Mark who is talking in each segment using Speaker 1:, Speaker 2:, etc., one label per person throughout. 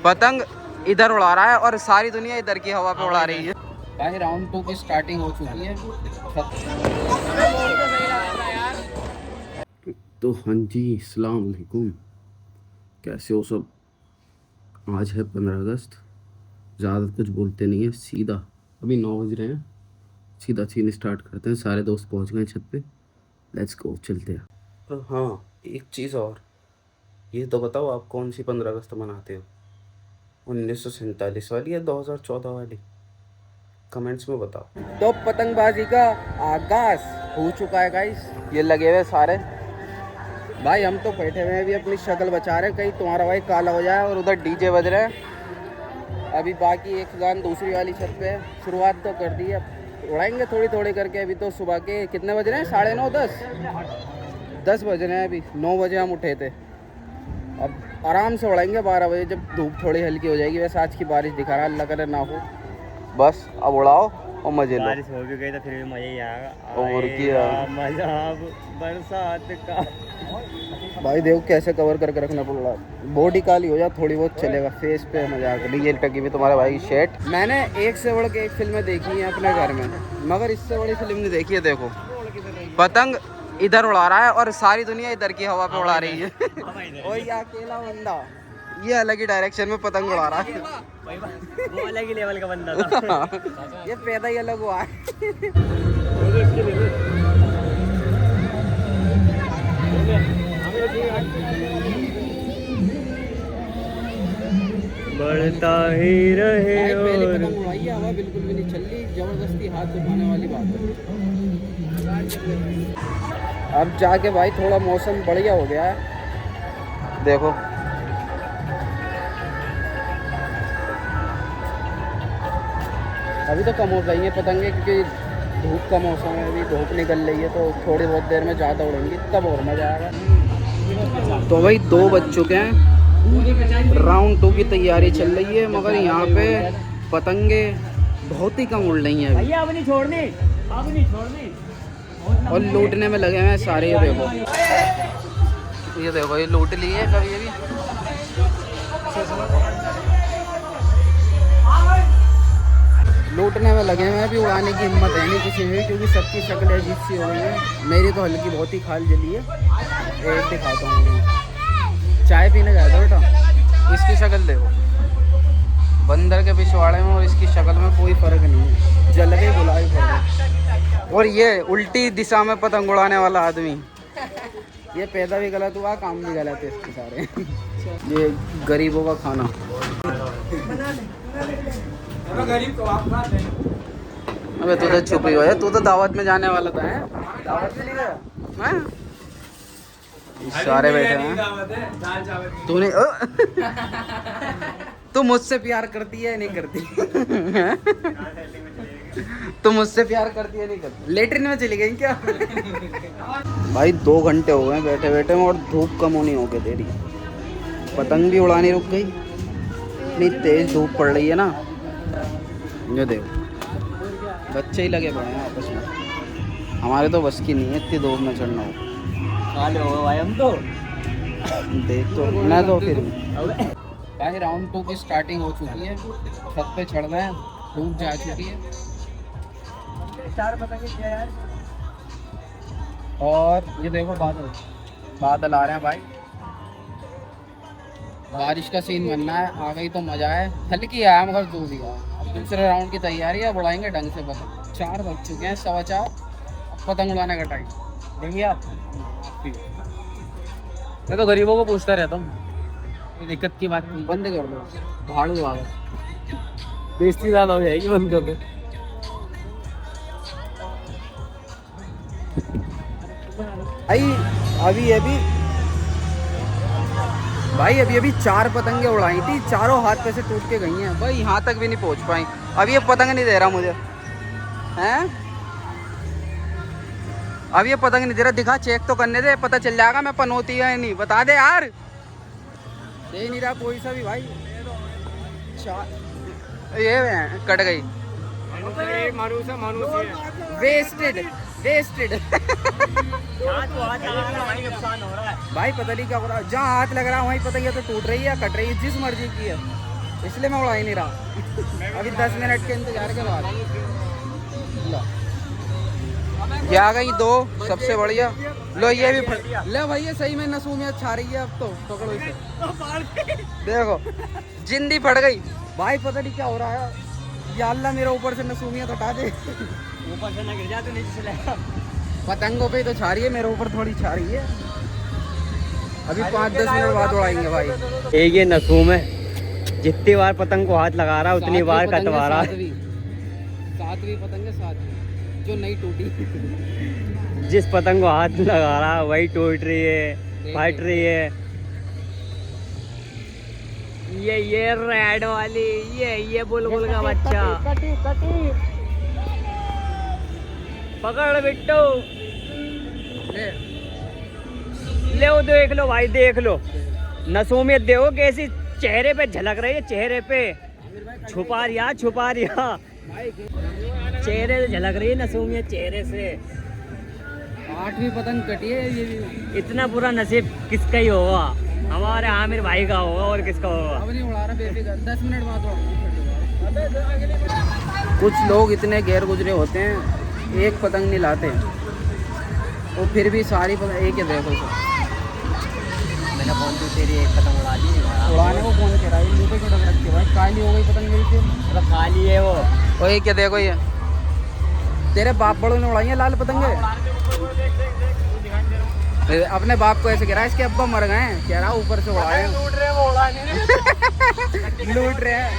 Speaker 1: पतंग इधर उड़ा रहा है और सारी दुनिया इधर की हवा पे उड़ा रही है।
Speaker 2: भाई राउंड 2 की स्टार्टिंग हो चुकी है।
Speaker 1: तो हाँ जी, अस्सलाम वालेकुम, कैसे हो सब। आज है 15 अगस्त। ज़्यादा कुछ बोलते नहीं है, सीधा अभी 9 बज रहे हैं, सीधा सीन स्टार्ट करते हैं। सारे दोस्त पहुंच गए छत पे, लेट्स गो, चलते हैं। तो हाँ, एक चीज़ और, ये तो बताओ आप कौन सी 15 अगस्त मनाते हो, 1947 वाली या 2014 वाली, कमेंट्स में बताओ। तो पतंगबाजी का आगाज हो चुका है गाइस, ये लगे हुए सारे भाई। हम तो बैठे हुए हैं, भी अपनी शक्ल बचा रहे, कहीं तुम्हारा भाई काला हो जाए। और उधर डीजे बज रहे हैं। अभी बाकी एक गान दूसरी वाली छत पे है, शुरुआत तो कर दी है, अब उड़ाएंगे थोड़ी थोड़ी करके। अभी तो सुबह के कितने बज रहे हैं, 9:30 10 बज रहे हैं। अभी 9 बजे हम उठे थे, अब आराम से उड़ाएंगे 12 बजे जब धूप थोड़ी हल्की हो जाएगी। वैसे आज की बारिश दिखा रहा है, अल्लाह करे ना हो। बस अब उड़ाओ और मजे लो।
Speaker 3: बारिश हो भी गई तो फिर भी मजा ही आएगा।
Speaker 1: और क्या
Speaker 3: मजा अब बरसात का।
Speaker 1: भाई देखो कैसे कवर करके रखना पड़ रहा है, बॉडी काली हो जाए थोड़ी बहुत चलेगा, फेस पे मजाक नहीं। ये टकी भी तुम्हारे भाई की शर्ट। मैंने एक से बढ़ के एक फिल्में देखी हैं अपने घर में, मगर इससे बड़ी फिल्म नहीं देखी है। देखो पतंग इधर उड़ा रहा है और सारी दुनिया इधर की हवा पे उड़ा रही है। और ये अकेला बंदा ये अलग ही डायरेक्शन में पतंग उड़ा रहा है।
Speaker 3: वो अलग ही लेवल का बंदा था।
Speaker 1: ये पैदा ही अलग हुआ है।
Speaker 3: बढ़ता ही रहे।
Speaker 2: पहले पतंग उड़ाई है, हवा बिल्कुल भी नहीं चल रही, जबरदस्ती हाथ उठाने वाली बात है।
Speaker 1: अब जाके भाई थोड़ा मौसम बढ़िया हो गया है, देखो अभी तो कम हो गई है पतंगे, क्योंकि धूप का मौसम है, अभी धूप निकल रही है, तो थोड़ी बहुत देर में ज़्यादा उड़ेंगी, तब और मज़ा आएगा। तो भाई 2 बज चुके हैं, राउंड 2 की तैयारी चल रही है, मगर यहाँ पे पतंगे बहुत ही कम उड़ रही हैं अभी।
Speaker 3: अब नहीं छोड़नी, अब नहीं छोड़नी।
Speaker 1: और लूटने में लगे हुए हैं सारे। ये देखो, ये देखो, ये लूट लिए कभी अभी। लूटने में लगे हुए हैं, अभी उड़ाने की हिम्मत है नहीं किसी में, क्योंकि सबकी शक्ल अजीब सी हो गई है। मेरी तो हल्की बहुत ही खाल जली है। एक दिखाता हूँ, चाय पीने गया था बेटा, इसकी शक्ल देखो, बंदर के पिछवाड़े में और इसकी शक्ल में कोई फ़र्क नहीं है, जल के गुलाबी पड़। और ये उल्टी दिशा में पतंग उड़ाने वाला आदमी, ये पैदा भी गलत हुआ, काम भी गलत है इसके सारे। ये गरीबों का खाना। अबे तू तो छुपी हुआ है, तू तो दावत में जाने वाला था। है दावत में नहीं गया हैं? सारे बैठे हैं। तूने तू मुझसे प्यार करती है नहीं करती? तू मुझसे प्यार करती है नहीं करती? लेटरिन में चली गई क्या? भाई 2 घंटे हो गए बैठे बैठे में, और धूप कम होनी हो गई तेरी, पतंग भी उड़ानी रुक गई, इतनी तेज धूप पड़ रही है ना। ये देखो बच्चे ही लगे पड़े हैं आपस में, हमारे तो बस की नहीं है इतनी धूप में चढ़ना हो।
Speaker 3: भाई हम तो
Speaker 1: देख तो ना, तो फिर
Speaker 2: भाई राउंड 2 की स्टार्टिंग हो चुकी है, छत पे चढ़ रहे हैं, धूप जा चुकी है।
Speaker 3: 4 पतंगे क्या यार।
Speaker 2: और ये देखो बादल बादल आ रहे हैं भाई, बारिश का सीन बनना है, आ गई तो मजा है। हल्की आया मगर जो भी है। दूसरे राउंड की तैयारी है, उड़ाएंगे ढंग से पतंग। 4 बज चुके हैं, 4:15, पतंग उड़ाने का टाइम।
Speaker 3: देंगे आप? मैं तो गरीबों को पूछता रहता हूँ, कोई दिक्कत की बात नहीं।
Speaker 2: बंद कर दो, भाड़ू आ गए,
Speaker 3: बेइज्जती ज़्यादा हो जाएगी, बंद कर दो।
Speaker 1: भाई अभी 4 पतंगे उड़ाई थी, चारों हाथ पे से टूट के गई हैं भाई, यहाँ तक भी नहीं पहुँच पाई। अब ये पतंग नहीं दे रहा मुझे, हैं? अब ये पतंग नहीं दे रहा, दिखा, चेक तो करने दे, पता चल जाएगा मैं पनौती है नहीं, बता दे यार। दे नहीं रहा कोई सा भी भाई। ये कट गई, वेस्टेड वेस्टेड। भाई पता नहीं क्या हो रहा है, जहाँ हाथ लग रहा है वहीं पतंग या तो टूट रही है या कट रही है, जिस मर्जी की है। इसलिए मैं उड़ा ही नहीं रहा। अभी 10 मिनट के इंतजार के बाद लो ये आ गई 2 सबसे बढ़िया। लो ये भी ले भाई, ये सही में नसूमियत छा रही है अब तो। पकड़ो इसे, देखो जिंदी फट गई भाई। पता नहीं क्या हो रहा है, या अल्लाह मेरे ऊपर से नसूमियत हटा दे।
Speaker 3: ऊपर से ना गिर जा, तो नीचे से ले।
Speaker 1: पतंगों पे तो छा रही है, मेरे ऊपर थोड़ी छा रही है। अभी 5-10 मिनट बाद उड़ाएंगे भाई।
Speaker 3: एक ये नसूम है, जितनी बार पतंग को हाथ लगा रहा उतनी बार कटवा रहा।
Speaker 1: 7वीं पतंग है, 7वीं जो नहीं टूटी।
Speaker 3: जिस पतंग को हाथ लगा रहा वही टूट रही है, फट रही है। ये रेड वाली, ये बुलबुल का बच्चा। पकड़ बिट्टू, ले वो देख लो भाई, देख लो नसूमियत देखो कैसी चेहरे पे झलक रही है। चेहरे पे छुपा रिया चेहरे से झलक रही है नसूमियत, चेहरे से।
Speaker 1: 8वीं पतंग कटी है ये भी।
Speaker 3: इतना बुरा नसीब किसका ही होगा, हमारे आमिर भाई का होगा और किसका होगा।
Speaker 1: अब नहीं उड़ा रहा बेफिक्र, 10 मिनट बाद कुछ लोग इतने गैर गुजरे होते हैं, एक पतंग नहीं लाते वो फिर भी सारी पतंग एक ही। देखो
Speaker 3: मैंने फोन तो तेरी एक पतंग उड़ा दी।
Speaker 1: उड़ाने को फोन कह रहा है, मुँह पे क्यों ढक रखी है भाई? काली हो गई पतंग मेरी फिर।
Speaker 3: मतलब खाली है वो।
Speaker 1: और ये क्या देखो, ये तेरे बाप बड़ों ने उड़ाई है लाल पतंगे। अपने बाप को ऐसे कह रहा है, इसके अब्बा मर गए हैं, कह रहा ऊपर से उड़ाए। लूट रहे हैं।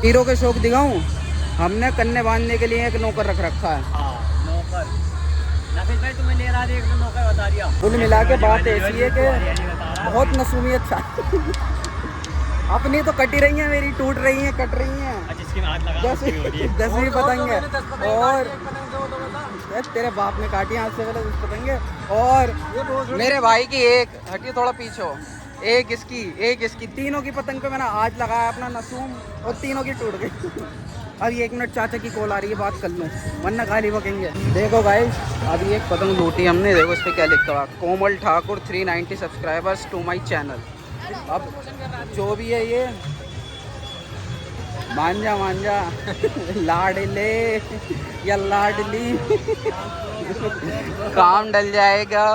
Speaker 1: हीरो के शौक दिखाऊं, हमने कन्ने बांधने के लिए एक नौकर रख रखा है।
Speaker 3: नौकर नफीस भाई, तुम्हें ले रहा देख लो, नौकर बता दिया।
Speaker 1: कुल मिला के बात ऐसी है कि बहुत नसूमियत था। अपनी तो कटी रही है, मेरी टूट रही है, कट रही है। 10वीं पतंग है और तेरे बाप ने काटी हाथ से पहले 10 पतंगे। और मेरे भाई की एक हटिए, थोड़ा पीछे हो, एक इसकी तीनों की पतंग पे मैंने आज लगाया अपना नसूम और तीनों की टूट गई। अभी 1 मिनट चाचा की कॉल आ रही है, बात कर लूँ वरना गाली बकेंगे। देखो गाइस, अभी एक पतंग लूटी हमने। देखो इस पे क्या लिखा हुआ, Komal Thakur 390 subscribers to my channel. अब जो भी है ये मांझा लाडले या लाडली काम डल जाएगा।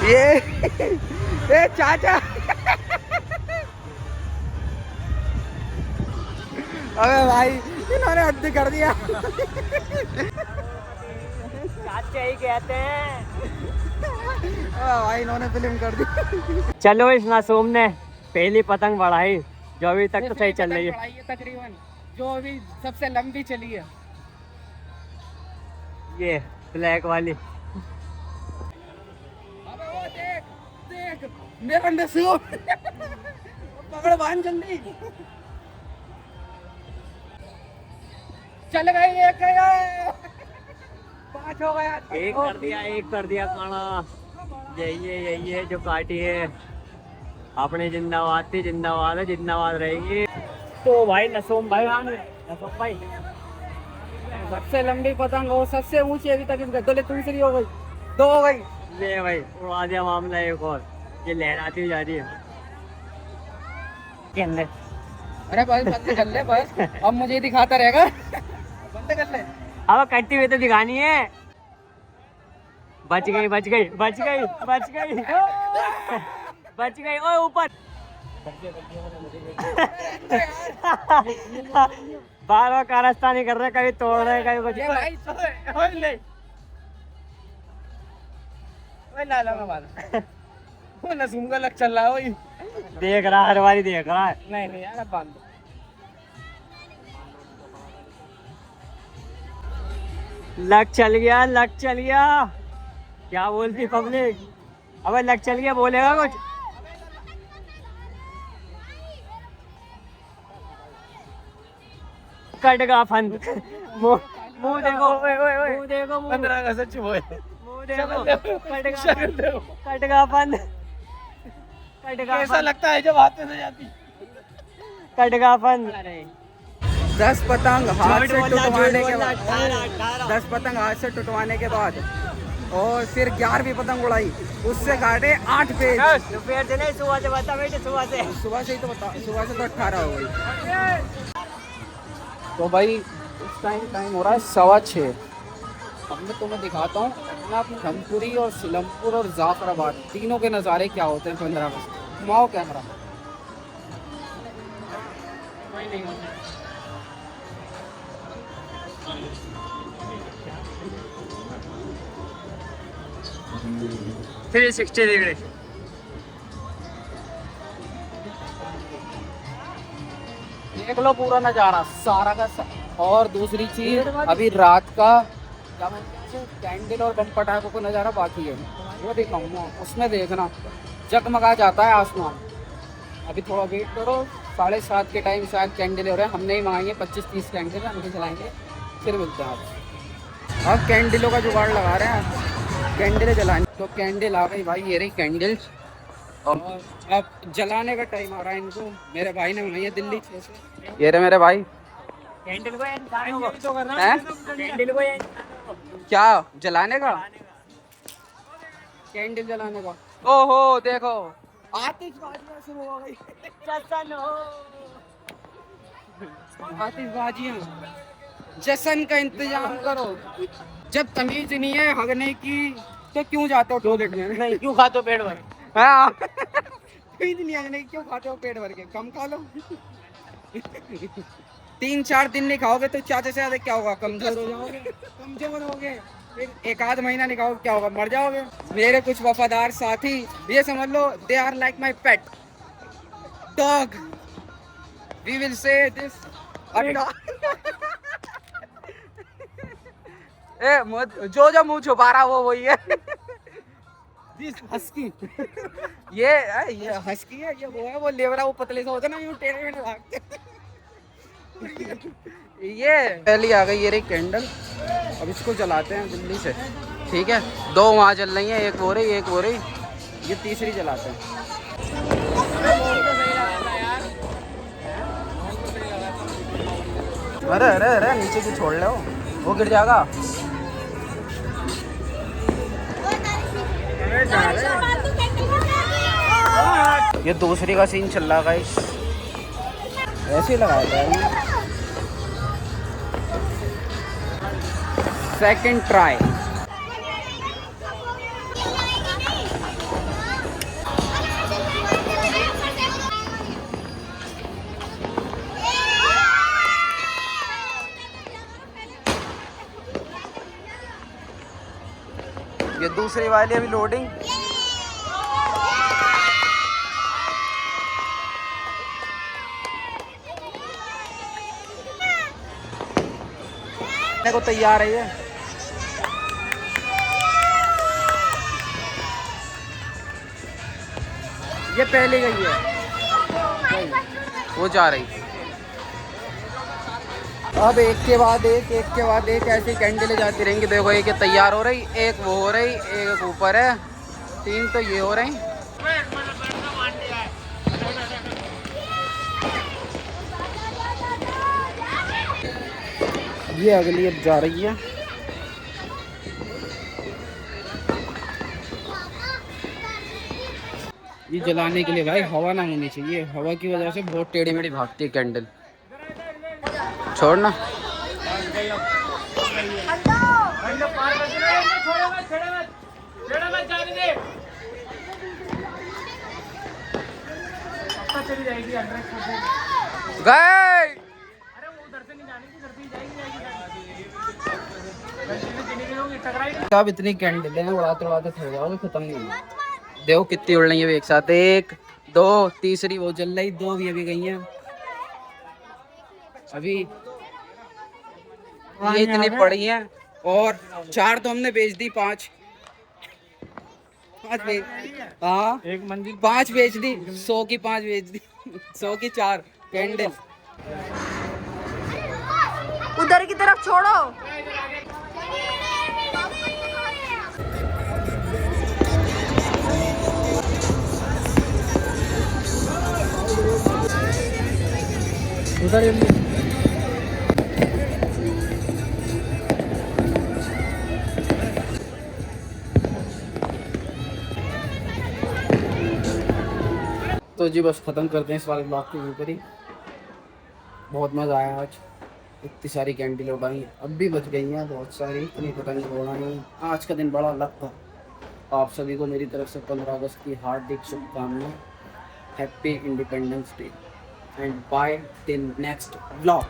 Speaker 1: ये चाचा अबे भाई इन्होंने हद कर दिया।
Speaker 3: चाचा ही कहते हैं।
Speaker 1: भाई इन्होंने फिल्म कर दी।
Speaker 3: चलो इस नासूम ने पहली पतंग बढ़ाई, जो अभी तक तो सही चल रही है।
Speaker 2: तकरीबन जो अभी सबसे लंबी चली है
Speaker 3: ये ब्लैक वाली।
Speaker 2: अबे वो देख मेरा नसूम। पकड़ बांध जल्दी। चल गई, एक गया, 5 हो गया।
Speaker 3: एक कर दिया खाना। यही है जो काटी है। अपने जिंदाबाद थी, जिंदाबाद है, जिंदाबाद रहेगी। तो भाई नसूम भाई
Speaker 1: सबसे लंबी पतंग हो, सबसे ऊंची अभी तक इसका। दो दूसरी हो गई, 2 हो गई।
Speaker 3: ले भाई उड़ा दिया मामला एक और। ये लहराती हुई जा रही है के अंदर।
Speaker 2: अरे बस बंद कर ले बस, अब मुझे दिखाता रहेगा। बंद कर ले।
Speaker 3: अब कटती हुई तो दिखानी है। बच गई ओए ऊपर। बार कारस्तानी कर रहे, कभी तोड़ रहे, कभी कुछ।
Speaker 2: नसूम का लग चल रहा है वही।
Speaker 3: देख रहा हर बारी देख रहा है।
Speaker 2: नहीं यार बांध दो।
Speaker 3: लग चल गया। क्या बोलती पब्लिक? अबे लग चल गया बोलेगा कुछ? कट गा फंद। मुंह देखो, मुंह देखो,
Speaker 2: 15 का सच बोल।
Speaker 3: मुंह देखो, कट गा फंद।
Speaker 2: कैसा लगता है जब हाथ से जाती?
Speaker 3: कट गा फंद।
Speaker 1: 10 पतंग हाथ से टुटवाने के बाद 10 पतंग हाथ से टुटवाने के बाद और फिर 11वीं पतंग उड़ाई, उससे काटे 8 पेज।
Speaker 3: दोपहर से नहीं, सुबह से बता बेटे, सुबह से।
Speaker 1: सुबह से ही तो बता, सुबह से तो 18 हो गई।
Speaker 2: तो भाई इस टाइम हो रहा है 6:15। अब मैं तुम्हें दिखाता हूँ अपना ब्रह्मपुरी और सिलमपुर और जाफराबाद तीनों के नज़ारे क्या होते हैं 15 अगस्त। घुमाओ कैमरा।
Speaker 3: Three 360 degree.
Speaker 2: देख लो पूरा नज़ारा सारा का और दूसरी चीज़ अभी रात का क्या बोलते हैं कैंडल और बम पटाखों का नज़ारा बाकी है, वो दिखाऊंगा। उसमें देखना जगमगा जाता है आसमान। अभी थोड़ा वेट करो, 7:30 के टाइम शायद कैंडल हो रहे हैं। हमने ही मंगाएंगे 25-30 कैंडल, हम भी जलाएंगे, फिर मिलते हैं आपसे।
Speaker 1: अब कैंडलों का जुगाड़ लगा रहे हैं, कैंडलें जलानी।
Speaker 2: तो कैंडल आ गई भाई, ये रही कैंडल। और अब जलाने का टाइम आ रहा है इनको। मेरे भाई ने मंगाई है दिल्ली से।
Speaker 1: ये रहे मेरे भाई।
Speaker 3: कैंडल को करना
Speaker 1: हैं?
Speaker 3: कैंडल को
Speaker 1: क्या जलाने का?
Speaker 2: कैंडल जलाने का।
Speaker 1: ओहो देखो, आतिशबाजियां शुरू हो गई।
Speaker 2: आतिशबाजियां, जश्न का इंतजाम करो। जब तमीज नहीं है हगने की तो क्यों जाते हो टॉयलेट में?
Speaker 3: नहीं, क्यों खाते हो पेट भर?
Speaker 1: हाँ
Speaker 2: तमीज नहीं हगने की, क्यों खाते हो पेट भर के? कम खा लो। 3-4 दिन नहीं खाओगे तो ज़्यादा से ज़्यादा क्या होगा? कमजोर हो जाओगे। कमजोर होगे फिर 1 आध महीना नहीं खाओगे, क्या होगा? मर जाओगे। मेरे कुछ वफादार साथी, ये समझ लो they are like my pet dog, we will say this.
Speaker 1: जो मुंह छुपा रहा वो वही है।
Speaker 2: हस्की,
Speaker 1: ये
Speaker 2: हस्की है, ये वो है, वो लेवरा, वो पतले से होते ना, यूं टेढ़े मेढ़े भागते।
Speaker 1: ये पहली आ गई ये रही कैंडल। अब इसको जलाते हैं दिल्ली से, ठीक है। 2 वहाँ जल रही हैं, एक हो रही, एक हो रही, ये तीसरी जलाते हैं। अरे अरे अरे नीचे की छोड़ लो, वो गिर जाएगा। ये दूसरी का सीन चल रहा है गाइस, ऐसे ही लगाया था। Second try. ये दूसरी वाली अभी लोडिंग। को तैयार है ये पहले गई है, वो जा रही। अब एक के बाद एक ऐसी कैंडलें जाती रहेंगी। देखो एक ये तैयार हो रही, एक वो हो रही, एक ऊपर है, 3 तो ये हो रही। ये अगली अब जा रही है।
Speaker 2: ये जलाने के लिए भाई हवा ना होनी चाहिए, हवा की वजह से बहुत टेढ़ी मेढ़ी भागती है कैंडल।
Speaker 1: छोड़ना गए।
Speaker 2: अब इतनी कैंडल है, उड़ाते उड़ाते थक जाओगे, खत्म नहीं होगा।
Speaker 1: देखो कितनी उड़ रही है एक साथ, 1 2
Speaker 2: तीसरी वो जल रही, 2 भी अभी गई हैं। अभी
Speaker 1: ये इतनी पड़ी है।
Speaker 2: और 4 तो हमने बेच दी, 5 बेच, हाँ
Speaker 3: एक मंजिल
Speaker 2: 5 बेच दी, 100 की 5 बेच दी, 100 की 4 कैंडल।
Speaker 4: उधर की तरफ छोड़ो।
Speaker 2: उधर जी बस ख़त्म करते हैं इस वाले ब्लॉग के ऊपर ही। बहुत मज़ा आया आज, इतनी सारी कैंडल उड़ाई, अब भी बच गई हैं बहुत सारी, इतनी पतंग उड़ाई। आज का दिन बड़ा अलग था। आप सभी को मेरी तरफ से 15 अगस्त की हार्दिक शुभकामनाएं। Happy independence day and bye till next blog.